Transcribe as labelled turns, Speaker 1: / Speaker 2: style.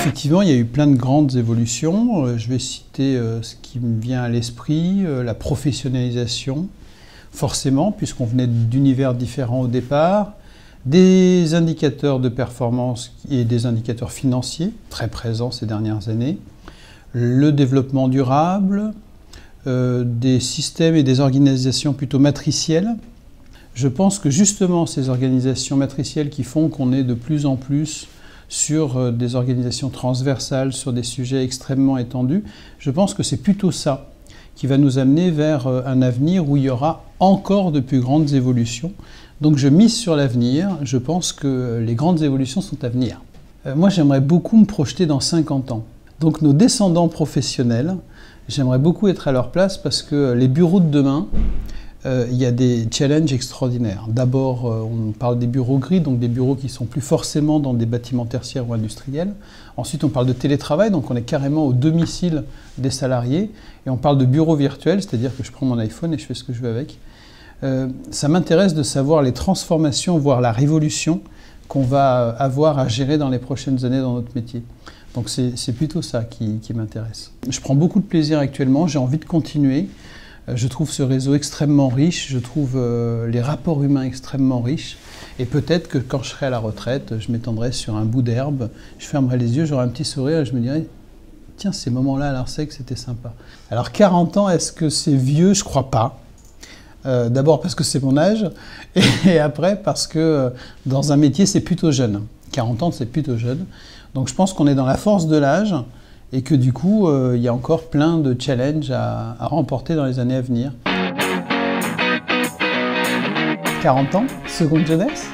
Speaker 1: Effectivement, il y a eu plein de grandes évolutions. Je vais citer ce qui me vient à l'esprit, la professionnalisation, forcément, puisqu'on venait d'univers différents au départ, des indicateurs de performance et des indicateurs financiers, très présents ces dernières années, le développement durable, des systèmes et des organisations plutôt matricielles. Je pense que justement ces organisations matricielles qui font qu'on est de plus en plus sur des organisations transversales, sur des sujets extrêmement étendus, je pense que c'est plutôt ça qui va nous amener vers un avenir où il y aura encore de plus grandes évolutions. Donc je mise sur l'avenir, je pense que les grandes évolutions sont à venir. Moi j'aimerais beaucoup me projeter dans 50 ans. Donc nos descendants professionnels, j'aimerais beaucoup être à leur place parce que les bureaux de demain, il y a des challenges extraordinaires. D'abord, on parle des bureaux gris, donc des bureaux qui ne sont plus forcément dans des bâtiments tertiaires ou industriels. Ensuite, on parle de télétravail, donc on est carrément au domicile des salariés. Et on parle de bureaux virtuels, c'est-à-dire que je prends mon iPhone et je fais ce que je veux avec. Ça m'intéresse de savoir les transformations, voire la révolution qu'on va avoir à gérer dans les prochaines années dans notre métier. Donc c'est plutôt ça qui m'intéresse. Je prends beaucoup de plaisir actuellement, j'ai envie de continuer. Je trouve ce réseau extrêmement riche, je trouve les rapports humains extrêmement riches. Et peut-être que quand je serai à la retraite, je m'étendrai sur un bout d'herbe, je fermerai les yeux, j'aurai un petit sourire et je me dirai « Tiens, ces moments-là à l'Arsec, c'était sympa ». Alors 40 ans, est-ce que c'est vieux? Je crois pas. D'abord parce que c'est mon âge, et après parce que dans un métier, c'est plutôt jeune. 40 ans, c'est plutôt jeune. Donc je pense qu'on est dans la force de l'âge, et que du coup, il y a encore plein de challenges à remporter dans les années à venir. 40 ans, seconde jeunesse.